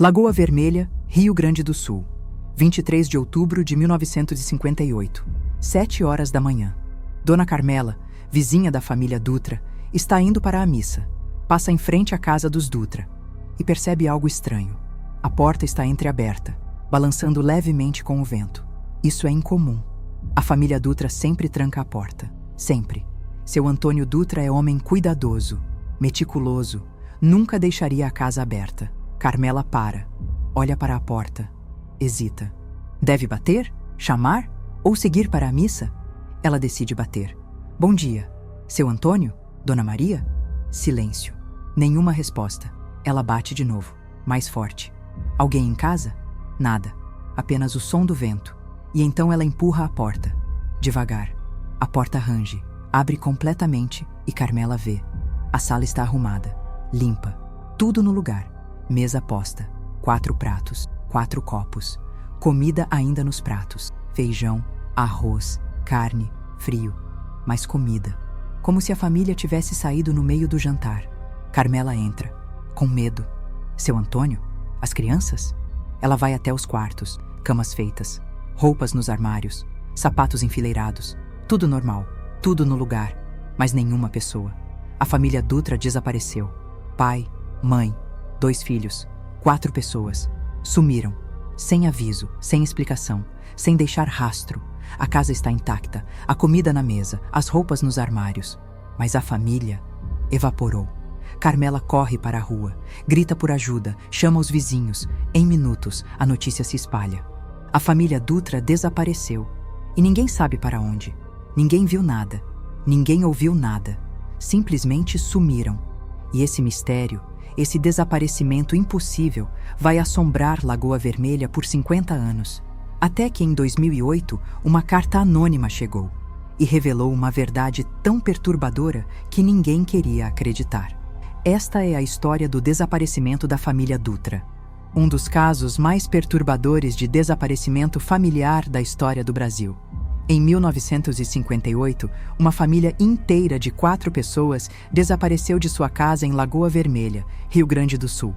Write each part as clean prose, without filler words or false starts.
Lagoa Vermelha, Rio Grande do Sul, 23 de outubro de 1958, 7 horas da manhã. Dona Carmela, vizinha da família Dutra, está indo para a missa. Passa em frente à casa dos Dutra e percebe algo estranho. A porta está entreaberta, balançando levemente com o vento. Isso é incomum. A família Dutra sempre tranca a porta. Sempre. Seu Antônio Dutra é homem cuidadoso, meticuloso, nunca deixaria a casa aberta. Carmela para, olha para a porta, hesita. Deve bater? Chamar? Ou seguir para a missa? Ela decide bater. Bom dia. Seu Antônio? Dona Maria? Silêncio. Nenhuma resposta. Ela bate de novo, mais forte. Alguém em casa? Nada. Apenas o som do vento. E então ela empurra a porta. Devagar. A porta range, abre completamente e Carmela vê. A sala está arrumada, limpa, tudo no lugar. Mesa posta, 4 pratos, 4 copos, comida ainda nos pratos, feijão, arroz, carne, frio, mas comida. Como se a família tivesse saído no meio do jantar. Carmela entra, com medo. Seu Antônio? As crianças? Ela vai até os quartos, camas feitas, roupas nos armários, sapatos enfileirados, tudo normal, tudo no lugar, mas nenhuma pessoa. A família Dutra desapareceu. Pai, mãe, 2 filhos, 4 pessoas. Sumiram, sem aviso, sem explicação, sem deixar rastro. A casa está intacta, a comida na mesa, as roupas nos armários. Mas a família evaporou. Carmela corre para a rua, grita por ajuda, chama os vizinhos. Em minutos, a notícia se espalha. A família Dutra desapareceu. E ninguém sabe para onde. Ninguém viu nada. Ninguém ouviu nada. Simplesmente sumiram. E esse mistério, esse desaparecimento impossível, vai assombrar Lagoa Vermelha por 50 anos. Até que em 2008, uma carta anônima chegou e revelou uma verdade tão perturbadora que ninguém queria acreditar. Esta é a história do desaparecimento da família Dutra. Um dos casos mais perturbadores de desaparecimento familiar da história do Brasil. Em 1958, uma família inteira de 4 pessoas desapareceu de sua casa em Lagoa Vermelha, Rio Grande do Sul.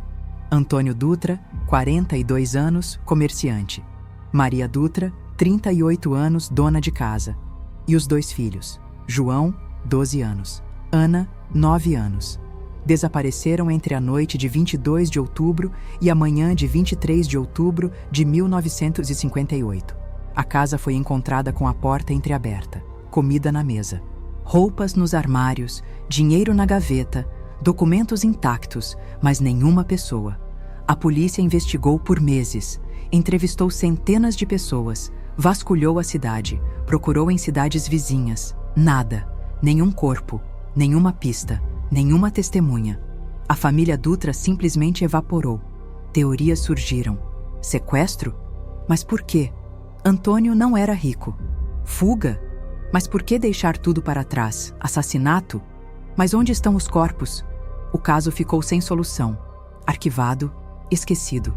Antônio Dutra, 42 anos, comerciante. Maria Dutra, 38 anos, dona de casa. E os 2 filhos, João, 12 anos, Ana, 9 anos. Desapareceram entre a noite de 22 de outubro e a manhã de 23 de outubro de 1958. A casa foi encontrada com a porta entreaberta, comida na mesa, roupas nos armários, dinheiro na gaveta, documentos intactos, mas nenhuma pessoa. A polícia investigou por meses, entrevistou centenas de pessoas, vasculhou a cidade, procurou em cidades vizinhas. Nada, nenhum corpo, nenhuma pista, nenhuma testemunha. A família Dutra simplesmente evaporou. Teorias surgiram. Sequestro? Mas por quê? Antônio não era rico. Fuga? Mas por que deixar tudo para trás? Assassinato? Mas onde estão os corpos? O caso ficou sem solução. Arquivado, esquecido.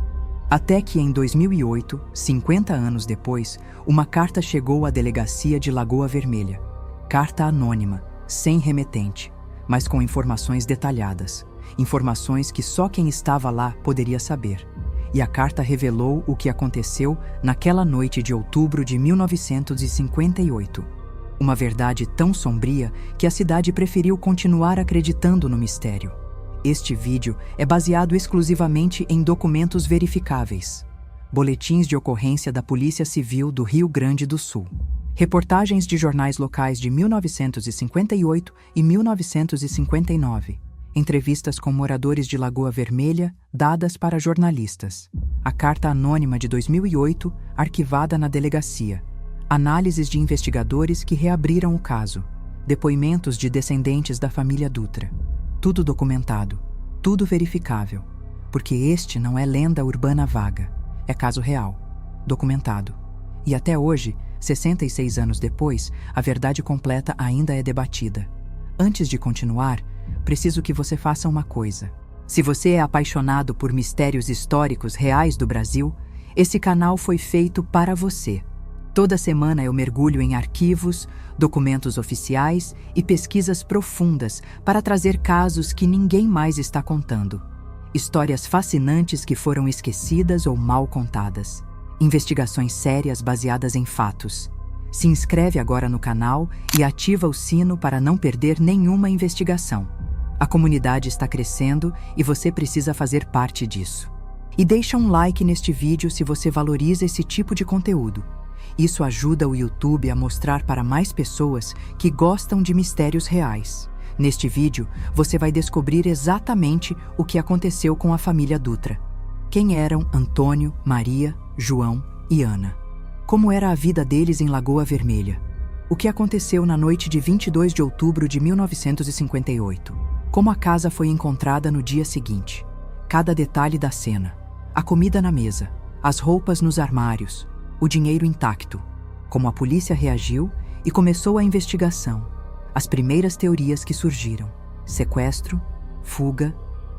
Até que em 2008, 50 anos depois, uma carta chegou à delegacia de Lagoa Vermelha. Carta anônima, sem remetente, mas com informações detalhadas. Informações que só quem estava lá poderia saber. E a carta revelou o que aconteceu naquela noite de outubro de 1958. Uma verdade tão sombria que a cidade preferiu continuar acreditando no mistério. Este vídeo é baseado exclusivamente em documentos verificáveis. Boletins de ocorrência da Polícia Civil do Rio Grande do Sul. Reportagens de jornais locais de 1958 e 1959. Entrevistas com moradores de Lagoa Vermelha, dadas para jornalistas. A carta anônima de 2008, arquivada na delegacia. Análises de investigadores que reabriram o caso. Depoimentos de descendentes da família Dutra. Tudo documentado, tudo verificável. Porque este não é lenda urbana vaga, é caso real, documentado. E até hoje, 66 anos depois, a verdade completa ainda é debatida. Antes de continuar, preciso que você faça uma coisa. Se você é apaixonado por mistérios históricos reais do Brasil, esse canal foi feito para você. Toda semana eu mergulho em arquivos, documentos oficiais e pesquisas profundas para trazer casos que ninguém mais está contando. Histórias fascinantes que foram esquecidas ou mal contadas. Investigações sérias baseadas em fatos. Se inscreve agora no canal e ativa o sino para não perder nenhuma investigação. A comunidade está crescendo e você precisa fazer parte disso. E deixa um like neste vídeo se você valoriza esse tipo de conteúdo. Isso ajuda o YouTube a mostrar para mais pessoas que gostam de mistérios reais. Neste vídeo, você vai descobrir exatamente o que aconteceu com a família Dutra. Quem eram Antônio, Maria, João e Ana? Como era a vida deles em Lagoa Vermelha? O que aconteceu na noite de 22 de outubro de 1958? Como a casa foi encontrada no dia seguinte? Cada detalhe da cena. A comida na mesa, as roupas nos armários, o dinheiro intacto. Como a polícia reagiu e começou a investigação. As primeiras teorias que surgiram: sequestro, fuga,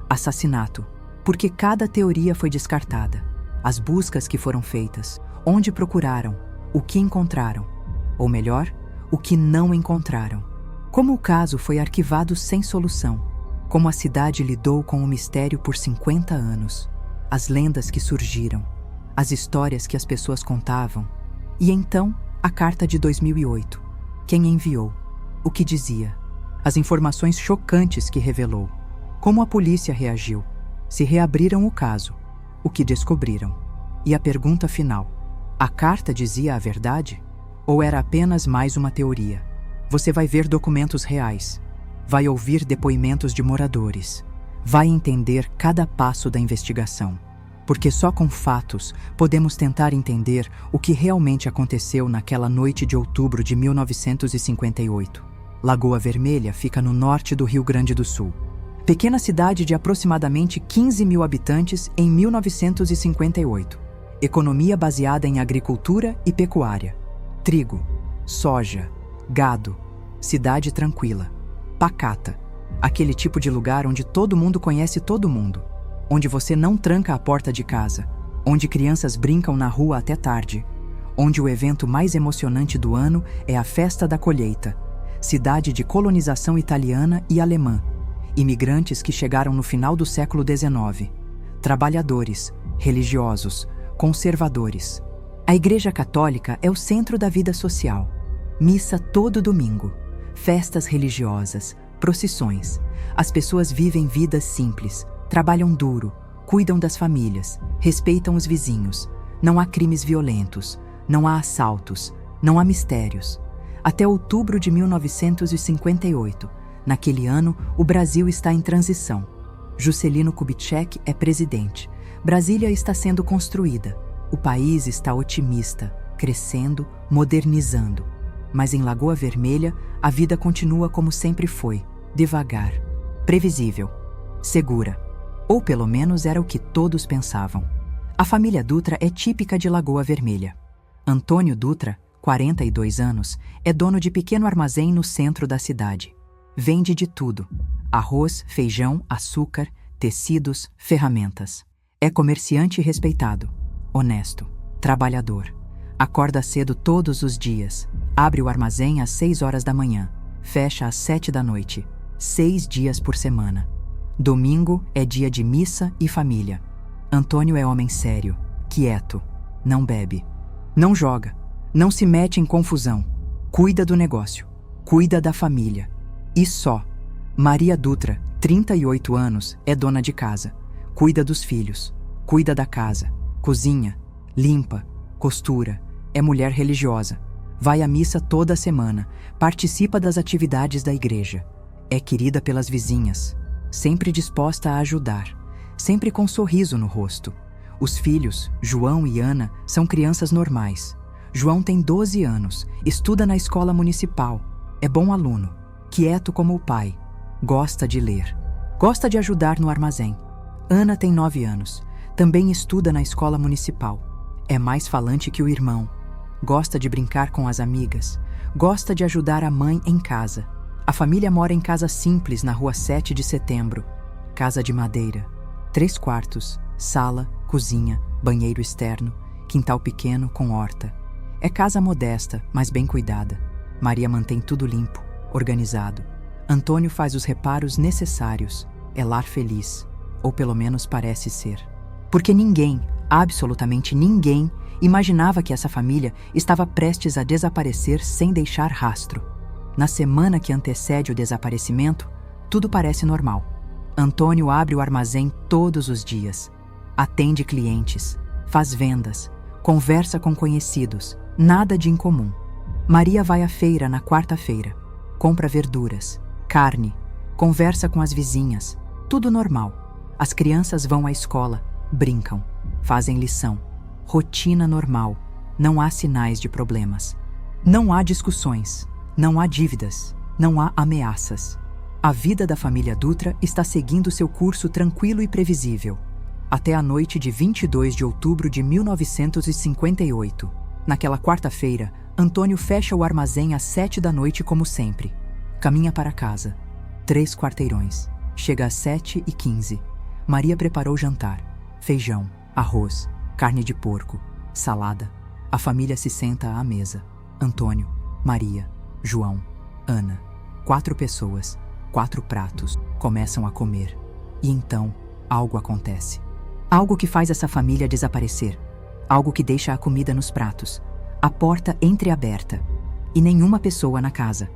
assassinato. Porque cada teoria foi descartada. As buscas que foram feitas, onde procuraram, o que encontraram. Ou melhor, o que não encontraram. Como o caso foi arquivado sem solução. Como a cidade lidou com o mistério por 50 anos. As lendas que surgiram. As histórias que as pessoas contavam. E então, a carta de 2008. Quem enviou? O que dizia? As informações chocantes que revelou. Como a polícia reagiu? Se reabriram o caso. O que descobriram? E a pergunta final: a carta dizia a verdade? Ou era apenas mais uma teoria? Você vai ver documentos reais. Vai ouvir depoimentos de moradores. Vai entender cada passo da investigação. Porque só com fatos podemos tentar entender o que realmente aconteceu naquela noite de outubro de 1958. Lagoa Vermelha fica no norte do Rio Grande do Sul. Pequena cidade de aproximadamente 15 mil habitantes em 1958. Economia baseada em agricultura e pecuária. Trigo, soja, gado. Cidade tranquila. Pacata. Aquele tipo de lugar onde todo mundo conhece todo mundo. Onde você não tranca a porta de casa. Onde crianças brincam na rua até tarde. Onde o evento mais emocionante do ano é a festa da colheita. Cidade de colonização italiana e alemã. Imigrantes que chegaram no final do século XIX. Trabalhadores, religiosos, conservadores. A Igreja Católica é o centro da vida social. Missa todo domingo. Festas religiosas, procissões. As pessoas vivem vidas simples, trabalham duro, cuidam das famílias, respeitam os vizinhos. Não há crimes violentos, não há assaltos, não há mistérios. Até outubro de 1958, naquele ano, o Brasil está em transição. Juscelino Kubitschek é presidente. Brasília está sendo construída. O país está otimista, crescendo, modernizando. Mas em Lagoa Vermelha, a vida continua como sempre foi, devagar, previsível, segura. Ou pelo menos era o que todos pensavam. A família Dutra é típica de Lagoa Vermelha. Antônio Dutra, 42 anos, é dono de pequeno armazém no centro da cidade. Vende de tudo: arroz, feijão, açúcar, tecidos, ferramentas. É comerciante respeitado, honesto, trabalhador. Acorda cedo todos os dias, abre o armazém às 6 horas da manhã, fecha às 7 da noite, 6 dias por semana. Domingo é dia de missa e família. Antônio é homem sério, quieto, não bebe, não joga, não se mete em confusão, cuida do negócio, cuida da família. E só. Maria Dutra, 38 anos, é dona de casa, cuida dos filhos, cuida da casa, cozinha, limpa, costura, é mulher religiosa, vai à missa toda semana, participa das atividades da igreja, é querida pelas vizinhas, sempre disposta a ajudar, sempre com sorriso no rosto. Os filhos, João e Ana, são crianças normais. João tem 12 anos, estuda na escola municipal, é bom aluno, quieto como o pai, gosta de ler, gosta de ajudar no armazém. Ana tem 9 anos, também estuda na escola municipal, é mais falante que o irmão, gosta de brincar com as amigas, gosta de ajudar a mãe em casa. A família mora em casa simples na rua 7 de Setembro, casa de madeira, 3 quartos, sala, cozinha, banheiro externo, quintal pequeno com horta. É casa modesta, mas bem cuidada. Maria mantém tudo limpo, organizado. Antônio faz os reparos necessários. É lar feliz, ou pelo menos parece ser. Porque ninguém, absolutamente ninguém, imaginava que essa família estava prestes a desaparecer sem deixar rastro. Na semana que antecede o desaparecimento, tudo parece normal. Antônio abre o armazém todos os dias, atende clientes, faz vendas, conversa com conhecidos, nada de incomum. Maria vai à feira na quarta-feira, compra verduras, carne, conversa com as vizinhas, tudo normal. As crianças vão à escola, brincam, fazem lição. Rotina normal, não há sinais de problemas. Não há discussões, não há dívidas, não há ameaças. A vida da família Dutra está seguindo seu curso tranquilo e previsível. Até a noite de 22 de outubro de 1958. Naquela quarta-feira, Antônio fecha o armazém às 7 da noite como sempre. Caminha para casa. 3 quarteirões. Chega às 7h15. Maria preparou o jantar. Feijão, arroz, carne de porco, salada. A família se senta à mesa. Antônio, Maria, João, Ana. 4 pessoas, 4 pratos. Começam a comer. E então, algo acontece. Algo que faz essa família desaparecer. Algo que deixa a comida nos pratos. A porta entreaberta. E nenhuma pessoa na casa.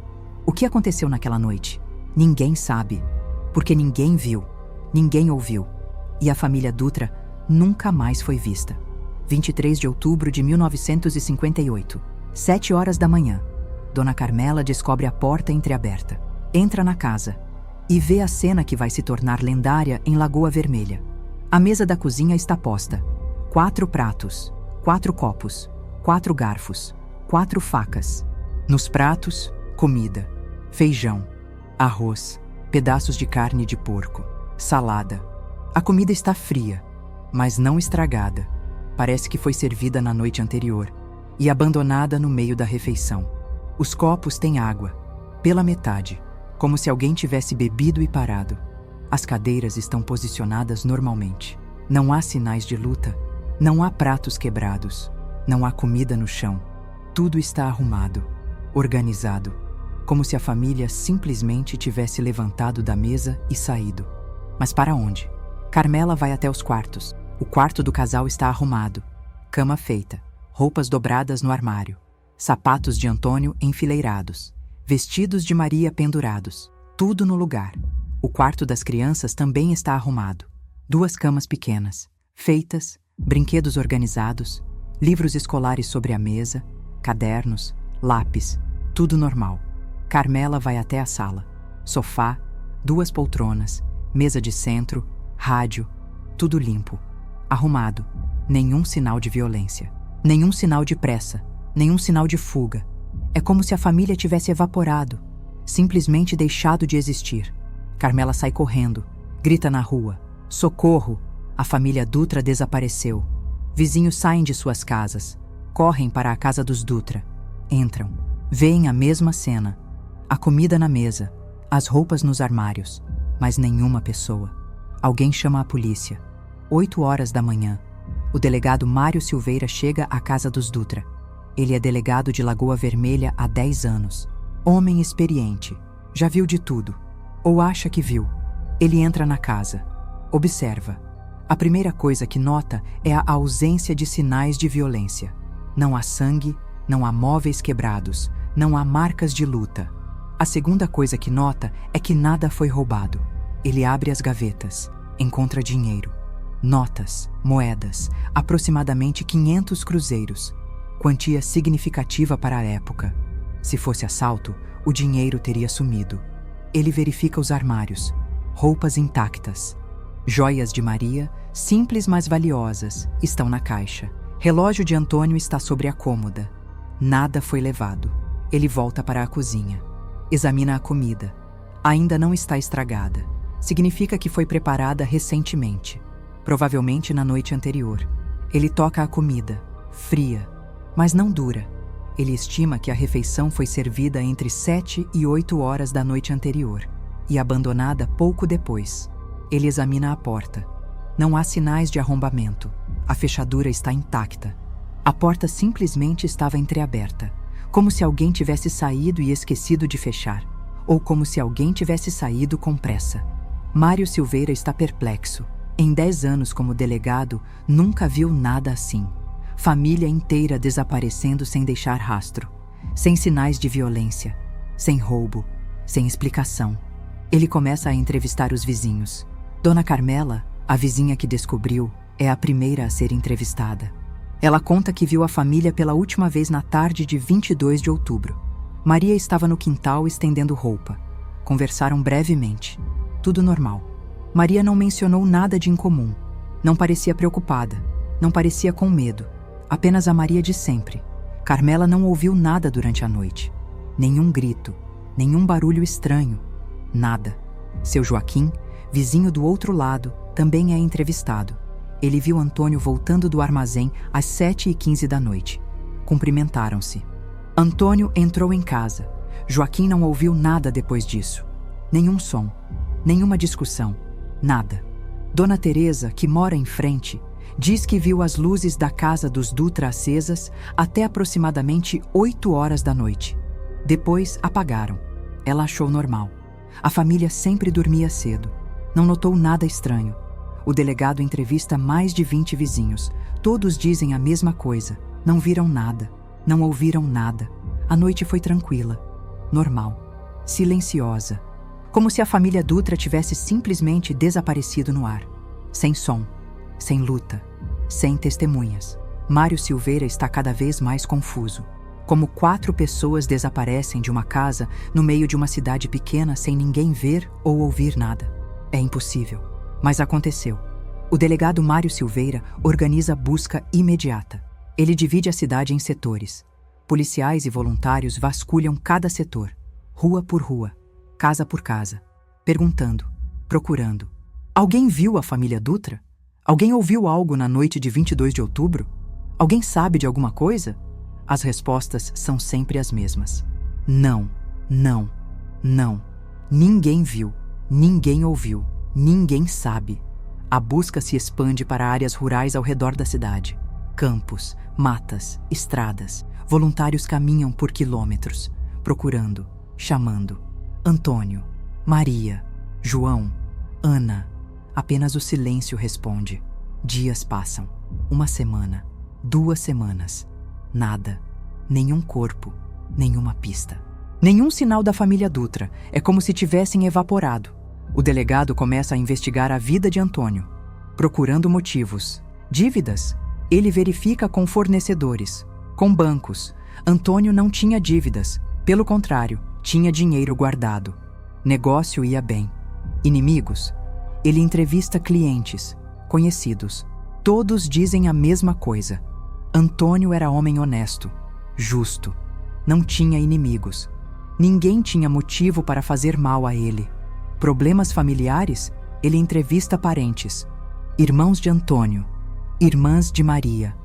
O que aconteceu naquela noite? Ninguém sabe. Porque ninguém viu. Ninguém ouviu. E a família Dutra nunca mais foi vista. 23 de outubro de 1958. 7 horas da manhã. Dona Carmela descobre a porta entreaberta. Entra na casa. E vê a cena que vai se tornar lendária em Lagoa Vermelha. A mesa da cozinha está posta. 4 pratos, 4 copos, 4 garfos, 4 facas. Nos pratos, comida, feijão, arroz, pedaços de carne de porco, salada. A comida está fria, mas não estragada. Parece que foi servida na noite anterior e abandonada no meio da refeição. Os copos têm água, pela metade, como se alguém tivesse bebido e parado. As cadeiras estão posicionadas normalmente. Não há sinais de luta. Não há pratos quebrados. Não há comida no chão. Tudo está arrumado, organizado, como se a família simplesmente tivesse levantado da mesa e saído. Mas para onde? Carmela vai até os quartos. O quarto do casal está arrumado. Cama feita, roupas dobradas no armário, sapatos de Antônio enfileirados, vestidos de Maria pendurados, tudo no lugar. O quarto das crianças também está arrumado. 2 camas pequenas, feitas, brinquedos organizados, livros escolares sobre a mesa, cadernos, lápis, tudo normal. Carmela vai até a sala. Sofá, 2 poltronas, mesa de centro, rádio, tudo limpo, arrumado. Nenhum sinal de violência, nenhum sinal de pressa, nenhum sinal de fuga. É como se a família tivesse evaporado, simplesmente deixado de existir. Carmela sai correndo, grita na rua: socorro! A família Dutra desapareceu. Vizinhos saem de suas casas, correm para a casa dos Dutra. Entram, veem a mesma cena. A comida na mesa, as roupas nos armários, mas nenhuma pessoa. Alguém chama a polícia. 8 horas da manhã. O delegado Mário Silveira chega à casa dos Dutra. Ele é delegado de Lagoa Vermelha há 10 anos. Homem experiente, já viu de tudo. Ou acha que viu. Ele entra na casa. Observa. A primeira coisa que nota é a ausência de sinais de violência. Não há sangue, não há móveis quebrados, não há marcas de luta. A segunda coisa que nota é que nada foi roubado. Ele abre as gavetas, encontra dinheiro. Notas, moedas, aproximadamente 500 cruzeiros. Quantia significativa para a época. Se fosse assalto, o dinheiro teria sumido. Ele verifica os armários, roupas intactas. Joias de Maria, simples mas valiosas, estão na caixa. Relógio de Antônio está sobre a cômoda. Nada foi levado. Ele volta para a cozinha. Examina a comida. Ainda não está estragada. Significa que foi preparada recentemente. Provavelmente na noite anterior. Ele toca a comida, fria, mas não dura. Ele estima que a refeição foi servida entre 7 e 8 horas da noite anterior e abandonada pouco depois. Ele examina a porta. Não há sinais de arrombamento. A fechadura está intacta. A porta simplesmente estava entreaberta, como se alguém tivesse saído e esquecido de fechar, ou como se alguém tivesse saído com pressa. Mário Silveira está perplexo. Em 10 anos como delegado, nunca viu nada assim. Família inteira desaparecendo sem deixar rastro. Sem sinais de violência. Sem roubo. Sem explicação. Ele começa a entrevistar os vizinhos. Dona Carmela, a vizinha que descobriu, é a primeira a ser entrevistada. Ela conta que viu a família pela última vez na tarde de 22 de outubro. Maria estava no quintal estendendo roupa. Conversaram brevemente. Tudo normal. Maria não mencionou nada de incomum. Não parecia preocupada. Não parecia com medo. Apenas a Maria de sempre. Carmela não ouviu nada durante a noite. Nenhum grito. Nenhum barulho estranho. Nada. Seu Joaquim, vizinho do outro lado, também é entrevistado. Ele viu Antônio voltando do armazém às 7h15 da noite. Cumprimentaram-se. Antônio entrou em casa. Joaquim não ouviu nada depois disso. Nenhum som. Nenhuma discussão. Nada. Dona Teresa, que mora em frente, diz que viu as luzes da casa dos Dutra acesas até aproximadamente 8 horas da noite. Depois apagaram. Ela achou normal. A família sempre dormia cedo. Não notou nada estranho. O delegado entrevista mais de 20 vizinhos. Todos dizem a mesma coisa. Não viram nada. Não ouviram nada. A noite foi tranquila. Normal. Silenciosa. Como se a família Dutra tivesse simplesmente desaparecido no ar. Sem som. Sem luta. Sem testemunhas. Mário Silveira está cada vez mais confuso. Como 4 pessoas desaparecem de uma casa no meio de uma cidade pequena sem ninguém ver ou ouvir nada. É impossível. Mas aconteceu. O delegado Mário Silveira organiza busca imediata. Ele divide a cidade em setores. Policiais e voluntários vasculham cada setor, rua por rua, casa por casa, perguntando, procurando. Alguém viu a família Dutra? Alguém ouviu algo na noite de 22 de outubro? Alguém sabe de alguma coisa? As respostas são sempre as mesmas. Não, não, não. Ninguém viu, ninguém ouviu, ninguém sabe. A busca se expande para áreas rurais ao redor da cidade. Campos, matas, estradas. Voluntários caminham por quilômetros, procurando, chamando. Antônio, Maria, João, Ana. Apenas o silêncio responde. Dias passam. 1 semana, 2 semanas. Nada. Nenhum corpo, nenhuma pista. Nenhum sinal da família Dutra. É como se tivessem evaporado. O delegado começa a investigar a vida de Antônio, procurando motivos. Dívidas? Ele verifica com fornecedores, com bancos. Antônio não tinha dívidas. Pelo contrário, tinha dinheiro guardado. Negócio ia bem. Inimigos? Ele entrevista clientes, conhecidos. Todos dizem a mesma coisa. Antônio era homem honesto, justo. Não tinha inimigos. Ninguém tinha motivo para fazer mal a ele. Problemas familiares? Ele entrevista parentes. Irmãos de Antônio. Irmãs de Maria.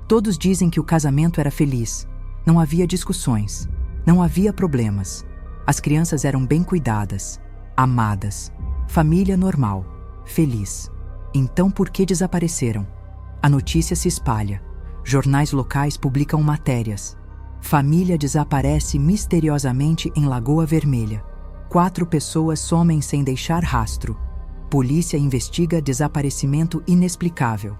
Todos dizem que o casamento era feliz. Não havia discussões. Não havia problemas. As crianças eram bem cuidadas. Amadas. Família normal. Feliz. Então por que desapareceram? A notícia se espalha. Jornais locais publicam matérias. Família desaparece misteriosamente em Lagoa Vermelha. 4 pessoas somem sem deixar rastro. Polícia investiga desaparecimento inexplicável.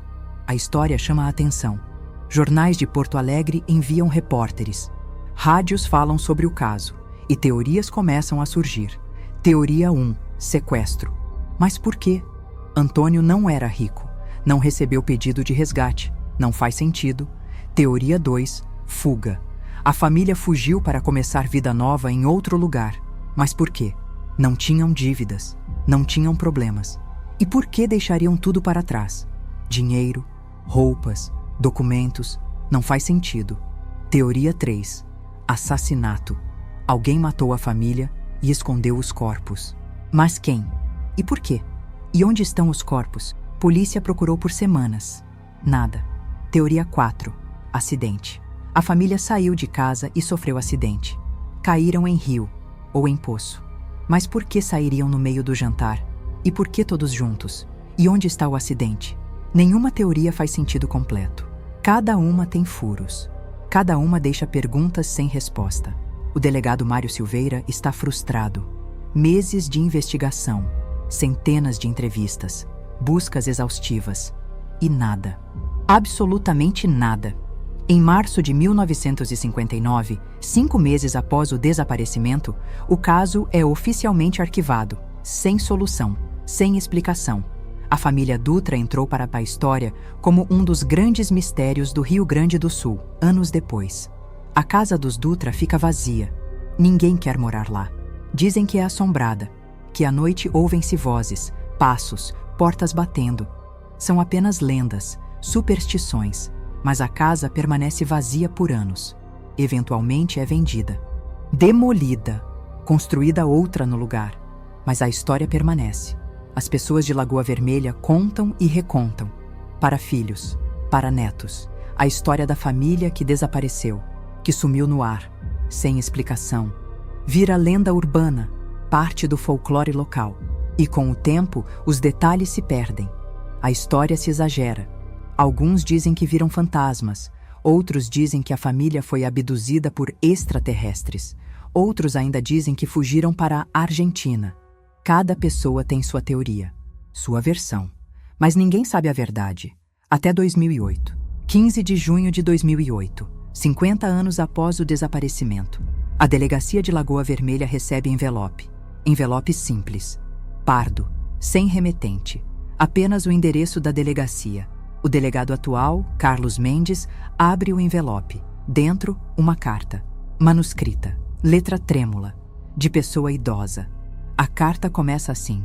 A história chama a atenção. Jornais de Porto Alegre enviam repórteres. Rádios falam sobre o caso. E teorias começam a surgir. Teoria 1. Sequestro. Mas por quê? Antônio não era rico. Não recebeu pedido de resgate. Não faz sentido. Teoria 2. Fuga. A família fugiu para começar vida nova em outro lugar. Mas por quê? Não tinham dívidas. Não tinham problemas. E por que deixariam tudo para trás? Dinheiro, roupas, documentos. Não faz sentido. Teoria 3. Assassinato. Alguém matou a família e escondeu os corpos. Mas quem? E por quê? E onde estão os corpos? Polícia procurou por semanas. Nada. Teoria 4. Acidente. A família saiu de casa e sofreu acidente. Caíram em rio ou em poço. Mas por que sairiam no meio do jantar? E por que todos juntos? E onde está o acidente? Nenhuma teoria faz sentido completo. Cada uma tem furos. Cada uma deixa perguntas sem resposta. O delegado Mário Silveira está frustrado. Meses de investigação. centenas de entrevistas, buscas exaustivas. E nada. Absolutamente nada. Em março de 1959, 5 meses após o desaparecimento, o caso é oficialmente arquivado, sem solução, sem explicação. A família Dutra entrou para a história como um dos grandes mistérios do Rio Grande do Sul, anos depois. A casa dos Dutra fica vazia. Ninguém quer morar lá. Dizem que é assombrada, que à noite ouvem-se vozes, passos, portas batendo. São apenas lendas, superstições, mas a casa permanece vazia por anos. Eventualmente é vendida, demolida, construída outra no lugar. Mas a história permanece. As pessoas de Lagoa Vermelha contam e recontam, para filhos, para netos, a história da família que desapareceu, que sumiu no ar, sem explicação. Vira lenda urbana, parte do folclore local. E com o tempo, os detalhes se perdem. A história se exagera. Alguns dizem que viram fantasmas, outros dizem que a família foi abduzida por extraterrestres, outros ainda dizem que fugiram para a Argentina. Cada pessoa tem sua teoria, sua versão, mas ninguém sabe a verdade. Até 2008, 15 de junho de 2008, 50 anos após o desaparecimento, a delegacia de Lagoa Vermelha recebe envelope simples, pardo, sem remetente, apenas o endereço da delegacia. O delegado atual, Carlos Mendes, abre o envelope. Dentro, uma carta, manuscrita, letra trêmula, de pessoa idosa. A carta começa assim: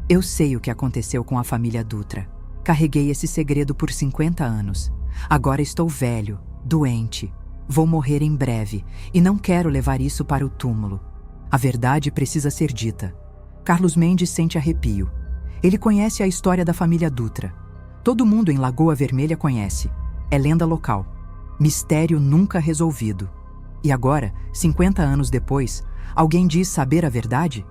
Eu sei o que aconteceu com a família Dutra. Carreguei esse segredo por 50 anos. Agora estou velho, doente. Vou morrer em breve e não quero levar isso para o túmulo. A verdade precisa ser dita. Carlos Mendes sente arrepio. Ele conhece a história da família Dutra. Todo mundo em Lagoa Vermelha conhece. É lenda local. Mistério nunca resolvido. E agora, 50 anos depois, alguém diz saber a verdade?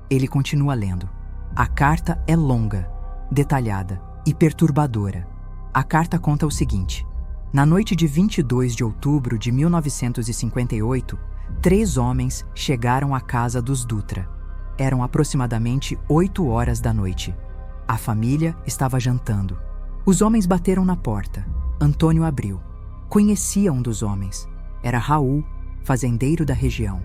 Ele continua lendo. A carta é longa, detalhada e perturbadora. A carta conta o seguinte: na noite de 22 de outubro de 1958, 3 homens chegaram à casa dos Dutra. Eram aproximadamente 8 horas da noite. A família estava jantando. Os homens bateram na porta. Antônio abriu. Conhecia um dos homens. Era Raul, fazendeiro da região.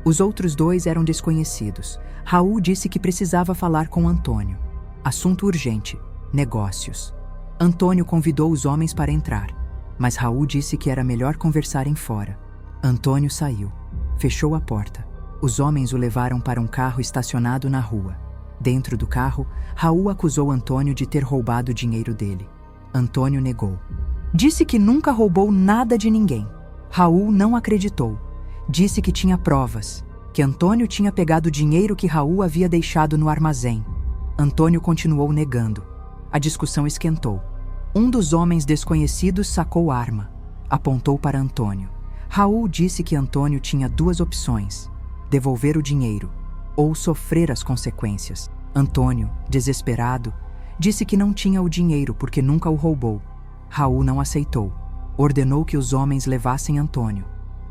Os outros 2 eram desconhecidos. Raul disse que precisava falar com Antônio. Assunto urgente, negócios. Antônio convidou os homens para entrar, mas Raul disse que era melhor conversarem fora. Antônio saiu. Fechou a porta. Os homens o levaram para um carro estacionado na rua. Dentro do carro, Raul acusou Antônio de ter roubado o dinheiro dele. Antônio negou. Disse que nunca roubou nada de ninguém. Raul não acreditou. Disse que tinha provas, que Antônio tinha pegado o dinheiro que Raul havia deixado no armazém. Antônio continuou negando. A discussão esquentou. Um dos homens desconhecidos sacou arma. Apontou para Antônio. Raul disse que Antônio tinha 2 opções: devolver o dinheiro ou sofrer as consequências. Antônio, desesperado, disse que não tinha o dinheiro porque nunca o roubou. Raul não aceitou. Ordenou que os homens levassem Antônio.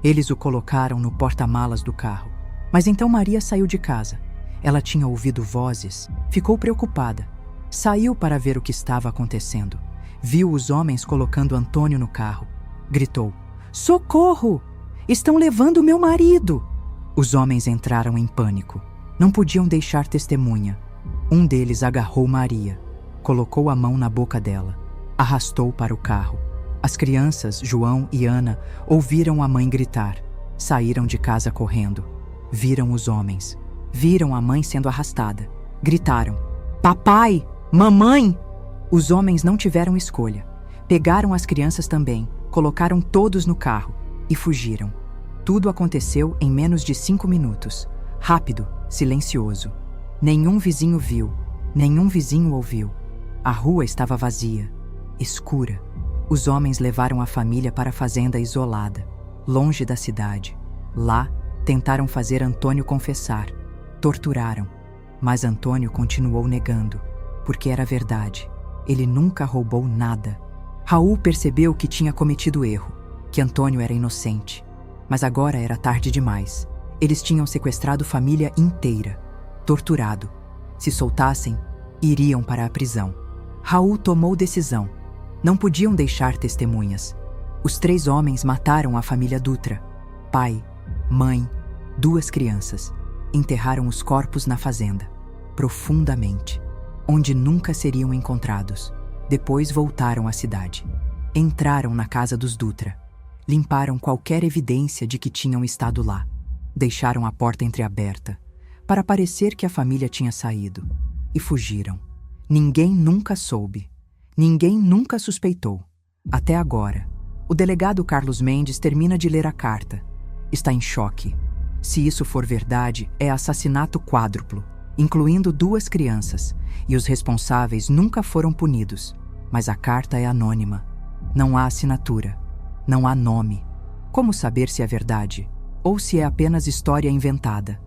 Eles o colocaram no porta-malas do carro. Mas então Maria saiu de casa. Ela tinha ouvido vozes. Ficou preocupada. Saiu para ver o que estava acontecendo. Viu os homens colocando Antônio no carro. Gritou: "Socorro! Estão levando meu marido!" Os homens entraram em pânico. Não podiam deixar testemunha. Um deles agarrou Maria, colocou a mão na boca dela, arrastou para o carro. As crianças, João e Ana, ouviram a mãe gritar. Saíram de casa correndo. Viram os homens. Viram a mãe sendo arrastada. Gritaram: "Papai! Mamãe!" Os homens não tiveram escolha. Pegaram as crianças também, colocaram todos no carro e fugiram. Tudo aconteceu em menos de 5 minutos. Rápido, silencioso. Nenhum vizinho viu, nenhum vizinho ouviu. A rua estava vazia, escura. Os homens levaram a família para a fazenda isolada, longe da cidade. Lá, tentaram fazer Antônio confessar. Torturaram. Mas Antônio continuou negando, porque era verdade. Ele nunca roubou nada. Raul percebeu que tinha cometido erro, que Antônio era inocente. Mas agora era tarde demais. Eles tinham sequestrado família inteira, torturado. Se soltassem, Iriam para a prisão. Raul tomou decisão. Não podiam deixar testemunhas. Os 3 homens mataram a família Dutra. Pai, mãe, 2 crianças. Enterraram os corpos na fazenda, profundamente, onde nunca seriam encontrados. Depois voltaram à cidade. Entraram na casa dos Dutra. Limparam qualquer evidência de que tinham estado lá. Deixaram a porta entreaberta, para parecer que a família tinha saído. E fugiram. Ninguém nunca soube. Ninguém nunca suspeitou. Até agora. O delegado Carlos Mendes termina de ler a carta. Está em choque. Se isso for verdade, é assassinato quádruplo, incluindo 2 crianças, e os responsáveis nunca foram punidos. Mas a carta é anônima. Não há assinatura. Não há nome. Como saber se é verdade? Ou se é apenas história inventada?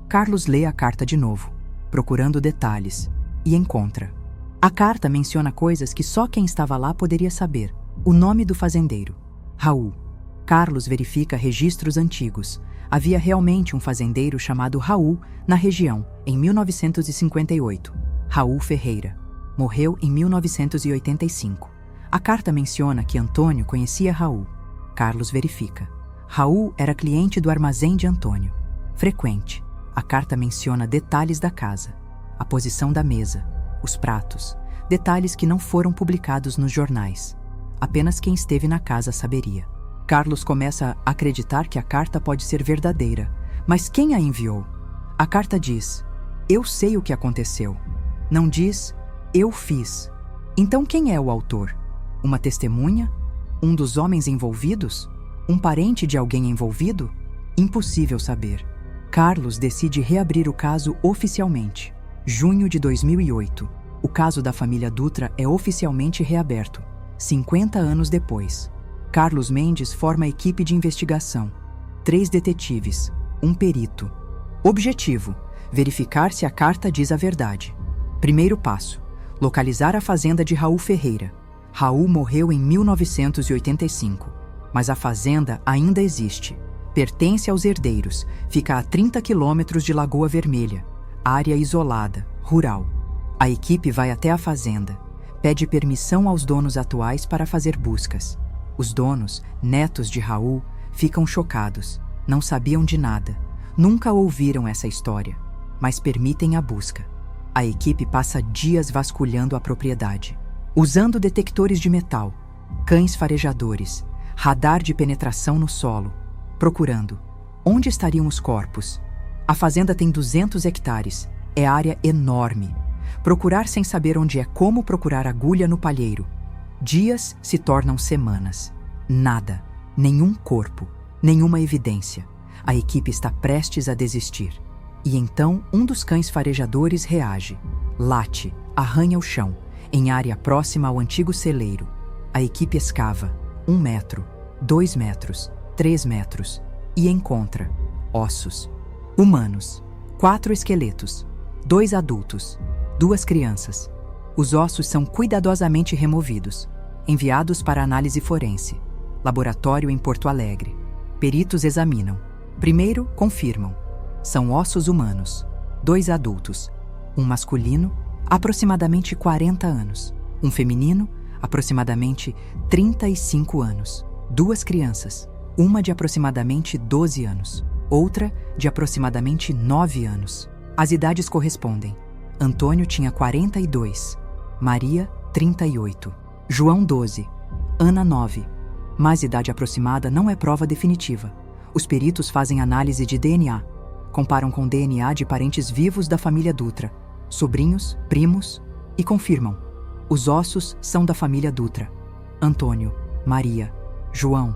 Carlos lê a carta de novo, procurando detalhes, e encontra. A carta menciona coisas que só quem estava lá poderia saber. O nome do fazendeiro, Raul. Carlos verifica registros antigos. Havia realmente um fazendeiro chamado Raul na região, em 1958. Raul Ferreira. Morreu em 1985. A carta menciona que Antônio conhecia Raul. Carlos verifica. Raul era cliente do armazém de Antônio. Frequente. A carta menciona detalhes da casa, a posição da mesa, os pratos, detalhes que não foram publicados nos jornais. Apenas quem esteve na casa saberia. Carlos começa a acreditar que a carta pode ser verdadeira. Mas quem a enviou? A carta diz: eu sei o que aconteceu. Não diz: eu fiz. Então quem é o autor? Uma testemunha? Um dos homens envolvidos? Um parente de alguém envolvido? Impossível saber. Carlos decide reabrir o caso oficialmente. Junho de 2008. O caso da família Dutra é oficialmente reaberto. 50 anos depois. Carlos Mendes forma a equipe de investigação. 3 detetives, um perito. Objetivo: verificar se a carta diz a verdade. Primeiro passo: localizar a fazenda de Raul Ferreira. Raul morreu em 1985, mas a fazenda ainda existe. Pertence aos herdeiros, fica a 30 quilômetros de Lagoa Vermelha, área isolada, rural. A equipe vai até a fazenda, pede permissão aos donos atuais para fazer buscas. Os donos, netos de Raul, ficam chocados, não sabiam de nada, nunca ouviram essa história, mas permitem a busca. A equipe passa dias vasculhando a propriedade, usando detectores de metal, cães farejadores, radar de penetração no solo, procurando. Onde estariam os corpos? A fazenda tem 200 hectares, é área enorme. Procurar sem saber onde é como procurar agulha no palheiro. Dias se tornam semanas. Nada, nenhum corpo, nenhuma evidência. A equipe está prestes a desistir. E então um dos cães farejadores reage. Late, arranha o chão, em área próxima ao antigo celeiro. A equipe escava 1 metro, 2 metros, 3 metros e encontra ossos humanos, 4 esqueletos, 2 adultos, 2 crianças. Os ossos são cuidadosamente removidos, enviados para análise forense. Laboratório em Porto Alegre. Peritos examinam. Primeiro, confirmam. São ossos humanos, 2 adultos, um masculino, aproximadamente 40 anos, um feminino, aproximadamente 35 anos, 2 crianças, uma de aproximadamente 12 anos, outra de aproximadamente 9 anos. As idades correspondem. Antônio tinha 42, Maria, 38, João, 12, Ana, 9. Mas idade aproximada não é prova definitiva. Os peritos fazem análise de DNA, comparam com DNA de parentes vivos da família Dutra, sobrinhos, primos, e confirmam. Os ossos são da família Dutra. Antônio, Maria, João,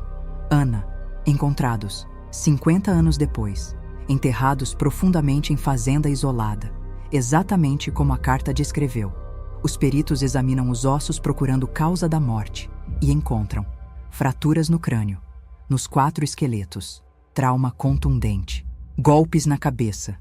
Ana, encontrados 50 anos depois, enterrados profundamente em fazenda isolada, exatamente como a carta descreveu. Os peritos examinam os ossos procurando causa da morte e encontram fraturas no crânio, nos 4 esqueletos, trauma contundente, golpes na cabeça,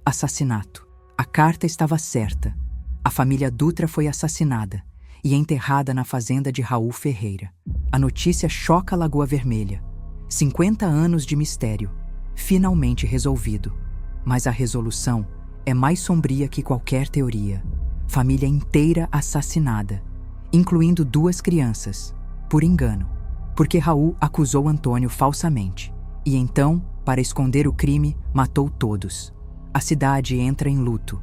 assassinato. A carta estava certa. A família Dutra foi assassinada e enterrada na fazenda de Raul Ferreira. A notícia choca a Lagoa Vermelha. 50 anos de mistério, finalmente resolvido. Mas a resolução é mais sombria que qualquer teoria. família inteira assassinada, incluindo 2 crianças, por engano, porque Raul acusou Antônio falsamente e então, para esconder o crime, matou todos. A cidade entra em luto,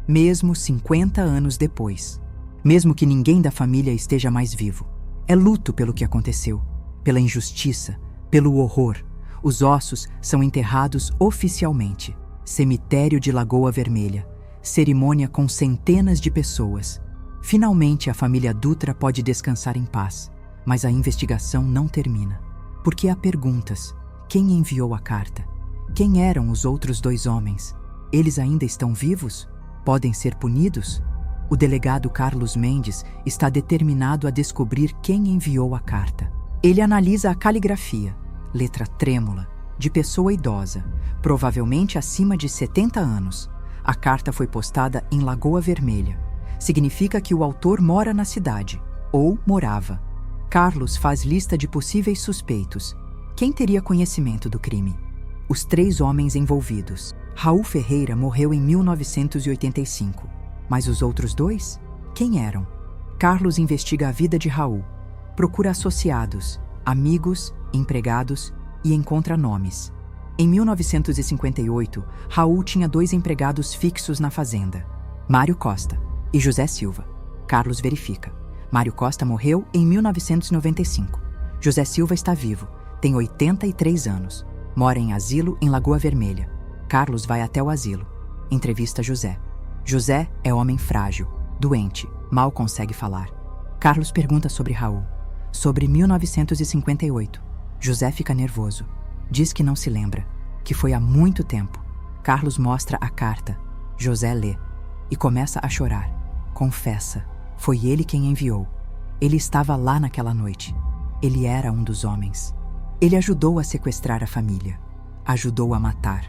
mesmo 50 anos depois, mesmo que ninguém da família esteja mais vivo. É luto pelo que aconteceu, pela injustiça, pelo horror. Os ossos são enterrados oficialmente. Cemitério de Lagoa Vermelha. Cerimônia com centenas de pessoas. Finalmente a família Dutra pode descansar em paz, mas a investigação não termina. Porque há perguntas. Quem enviou a carta? Quem eram os outros 2 homens? Eles ainda estão vivos? Podem ser punidos? O delegado Carlos Mendes está determinado a descobrir quem enviou a carta. Ele analisa a caligrafia, letra trêmula, de pessoa idosa, provavelmente acima de 70 anos. A carta foi postada em Lagoa Vermelha. Significa que o autor mora na cidade, ou morava. Carlos faz lista de possíveis suspeitos. Quem teria conhecimento do crime? Os 3 homens envolvidos. Raul Ferreira morreu em 1985. Mas os outros 2? Quem eram? Carlos investiga a vida de Raul. Procura associados, amigos, empregados e encontra nomes. Em 1958, Raul tinha 2 empregados fixos na fazenda, Mário Costa e José Silva. Carlos verifica. Mário Costa morreu em 1995. José Silva está vivo, tem 83 anos. Mora em asilo em Lagoa Vermelha. Carlos vai até o asilo. Entrevista José. José é homem frágil, doente, mal consegue falar. Carlos pergunta sobre Raul. Sobre 1958. José fica nervoso. Diz que não se lembra, que foi há muito tempo. Carlos mostra a carta. José lê e começa a chorar. Confessa. Foi ele quem enviou. Ele estava lá naquela noite. Ele era um dos homens. Ele ajudou a sequestrar a família. Ajudou a matar.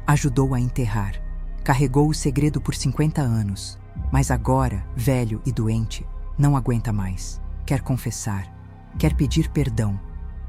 Ajudou a enterrar. Carregou o segredo por 50 anos. Mas agora, velho e doente, não aguenta mais. Quer confessar. Quer pedir perdão,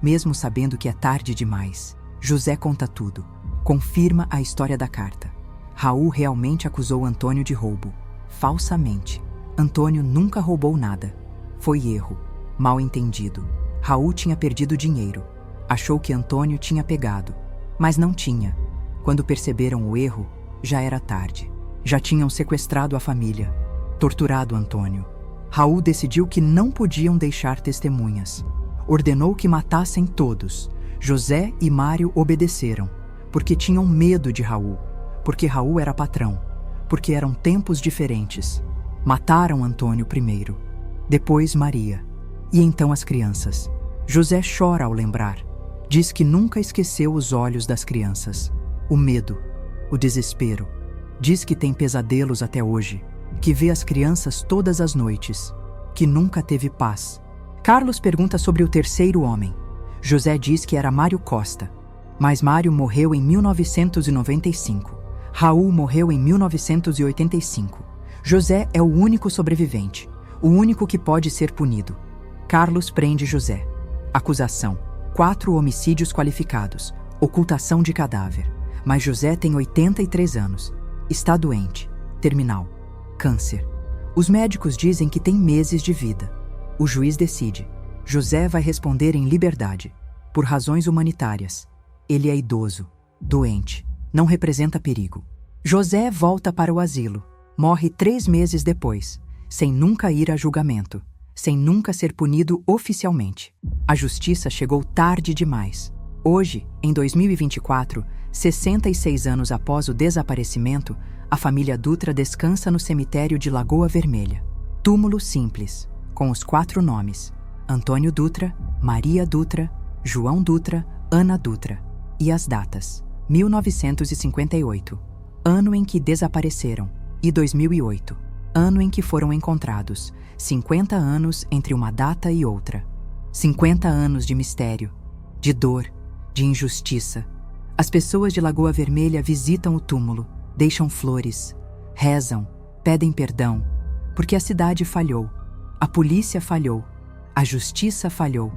mesmo sabendo que é tarde demais. José conta tudo. Confirma a história da carta. Raul realmente acusou Antônio de roubo. Falsamente. Antônio nunca roubou nada. Foi erro. Mal entendido. Raul tinha perdido dinheiro. Achou que Antônio tinha pegado. Mas não tinha. Quando perceberam o erro, já era tarde. Já tinham sequestrado a família. Torturado Antônio. Raul decidiu que não podiam deixar testemunhas. Ordenou que matassem todos. José e Mário obedeceram, porque tinham medo de Raul, porque Raul era patrão, porque eram tempos diferentes. Mataram Antônio primeiro, depois Maria, e então as crianças. José chora ao lembrar. Diz que nunca esqueceu os olhos das crianças, o medo, o desespero. Diz que tem pesadelos até hoje, que vê as crianças todas as noites, que nunca teve paz. Carlos pergunta sobre o terceiro homem. José diz que era Mário Costa, mas Mário morreu em 1995. Raul morreu em 1985. José é o único sobrevivente, o único que pode ser punido. Carlos prende José. Acusação: 4 homicídios qualificados, ocultação de cadáver. Mas José tem 83 anos. Está doente, terminal, câncer. Os médicos dizem que tem meses de vida. O juiz decide. José vai responder em liberdade, por razões humanitárias. Ele é idoso, doente, não representa perigo. José volta para o asilo. Morre 3 meses depois, sem nunca ir a julgamento, sem nunca ser punido oficialmente. A justiça chegou tarde demais. Hoje, em 2024, 66 anos após o desaparecimento, a família Dutra descansa no cemitério de Lagoa Vermelha. Túmulo simples, com os 4 nomes: Antônio Dutra, Maria Dutra, João Dutra, Ana Dutra. E as datas: 1958, ano em que desapareceram, e 2008, ano em que foram encontrados. 50 anos entre uma data e outra. 50 anos de mistério, de dor, de injustiça. As pessoas de Lagoa Vermelha visitam o túmulo, deixam flores, rezam, pedem perdão, porque a cidade falhou, a polícia falhou, a justiça falhou.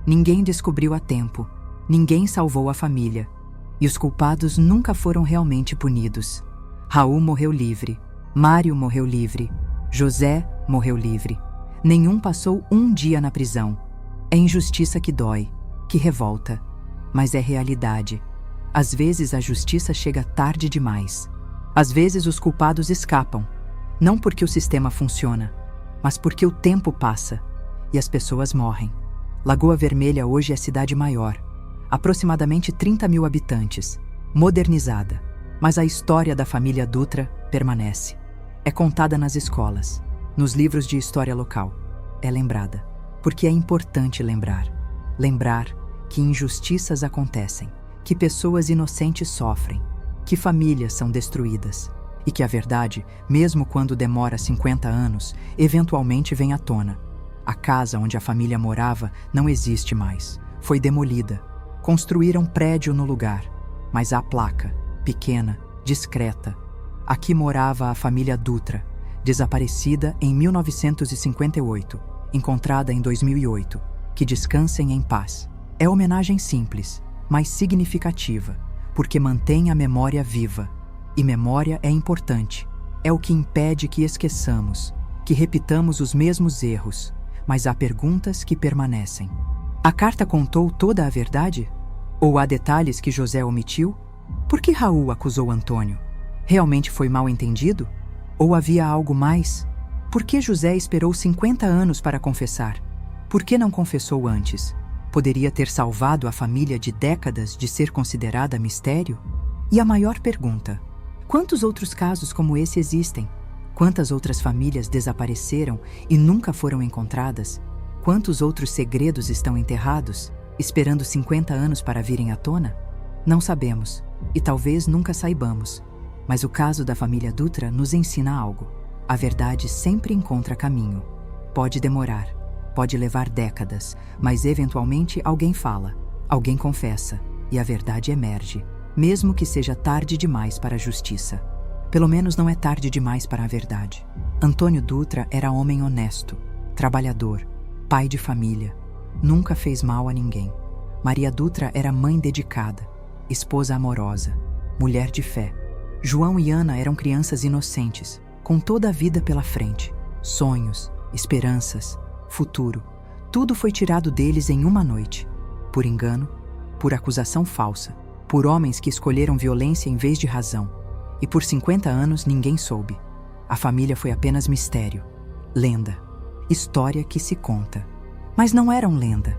Ninguém descobriu a tempo, ninguém salvou a família, e os culpados nunca foram realmente punidos. Raul morreu livre, Mário morreu livre, José morreu livre. Nenhum passou um dia na prisão. É injustiça que dói, que revolta, mas é realidade. Às vezes a justiça chega tarde demais. Às vezes os culpados escapam, não porque o sistema funciona, mas porque o tempo passa e as pessoas morrem. Lagoa Vermelha hoje é a cidade maior, aproximadamente 30 mil habitantes, modernizada, mas a história da família Dutra permanece. É contada nas escolas, nos livros de história local. É lembrada, porque é importante lembrar. Lembrar que injustiças acontecem, que pessoas inocentes sofrem, que famílias são destruídas e que a verdade, mesmo quando demora 50 anos, eventualmente vem à tona. A casa onde a família morava não existe mais. Foi demolida. Construíram prédio no lugar, mas há placa, pequena, discreta. Aqui morava a família Dutra, desaparecida em 1958, encontrada em 2008. Que descansem em paz. É homenagem simples, mas significativa, porque mantém a memória viva. E memória é importante. É o que impede que esqueçamos, que repitamos os mesmos erros, mas há perguntas que permanecem. A carta contou toda a verdade? Ou há detalhes que José omitiu? Por que Raul acusou Antônio? Realmente foi mal entendido? Ou havia algo mais? Por que José esperou 50 anos para confessar? Por que não confessou antes? Poderia ter salvado a família de décadas de ser considerada mistério? E a maior pergunta: quantos outros casos como esse existem? Quantas outras famílias desapareceram e nunca foram encontradas? Quantos outros segredos estão enterrados, esperando 50 anos para virem à tona? Não sabemos, e talvez nunca saibamos. Mas o caso da família Dutra nos ensina algo. A verdade sempre encontra caminho. Pode demorar, pode levar décadas, mas eventualmente alguém fala, alguém confessa, e a verdade emerge, mesmo que seja tarde demais para a justiça. Pelo menos não é tarde demais para a verdade. Antônio Dutra era homem honesto, trabalhador, pai de família. Nunca fez mal a ninguém. Maria Dutra era mãe dedicada, esposa amorosa, mulher de fé. João e Ana eram crianças inocentes, com toda a vida pela frente. Sonhos, esperanças, futuro. Tudo foi tirado deles em uma noite. Por engano, por acusação falsa, por homens que escolheram violência em vez de razão. E por 50 anos ninguém soube. A família foi apenas mistério, lenda, história que se conta. Mas não eram lenda,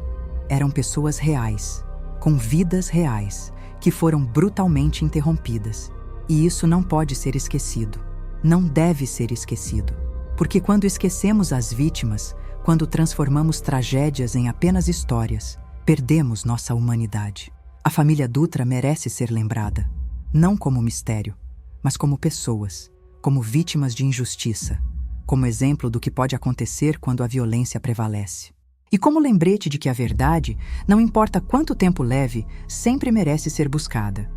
eram pessoas reais, com vidas reais, que foram brutalmente interrompidas. E isso não pode ser esquecido, não deve ser esquecido. Porque quando esquecemos as vítimas, quando transformamos tragédias em apenas histórias, perdemos nossa humanidade. A família Dutra merece ser lembrada, não como mistério, mas como pessoas, como vítimas de injustiça, como exemplo do que pode acontecer quando a violência prevalece. E como lembrete de que a verdade, não importa quanto tempo leve, sempre merece ser buscada.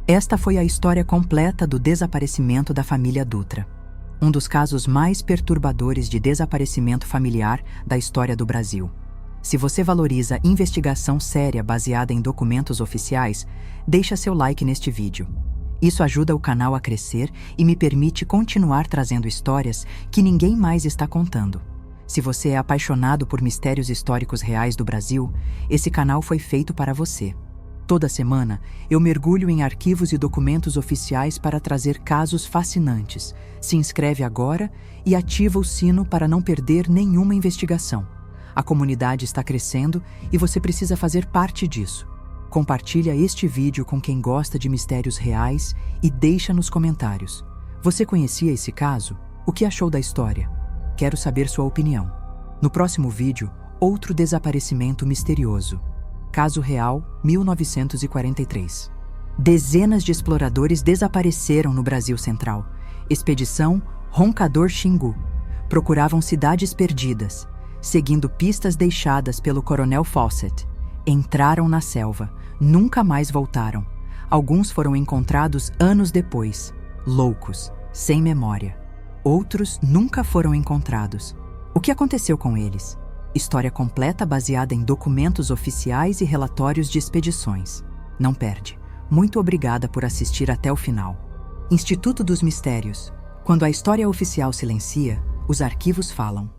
Esta foi a história completa do desaparecimento da família Dutra, um dos casos mais perturbadores de desaparecimento familiar da história do Brasil. Se você valoriza investigação séria baseada em documentos oficiais, deixa seu like neste vídeo. Isso ajuda o canal a crescer e me permite continuar trazendo histórias que ninguém mais está contando. Se você é apaixonado por mistérios históricos reais do Brasil, esse canal foi feito para você. Toda semana, eu mergulho em arquivos e documentos oficiais para trazer casos fascinantes. Se inscreve agora e ativa o sino para não perder nenhuma investigação. A comunidade está crescendo e você precisa fazer parte disso. Compartilha este vídeo com quem gosta de mistérios reais e deixa nos comentários. Você conhecia esse caso? O que achou da história? Quero saber sua opinião. No próximo vídeo, outro desaparecimento misterioso. Caso real, 1943. Dezenas de exploradores desapareceram no Brasil Central. Expedição Roncador Xingu. Procuravam cidades perdidas, seguindo pistas deixadas pelo Coronel Fawcett. Entraram na selva, nunca mais voltaram. Alguns foram encontrados anos depois, loucos, sem memória. Outros nunca foram encontrados. O que aconteceu com eles? História completa baseada em documentos oficiais e relatórios de expedições. Não perde. Muito obrigada por assistir até o final. Instituto dos Mistérios. Quando a história oficial silencia, Os arquivos falam.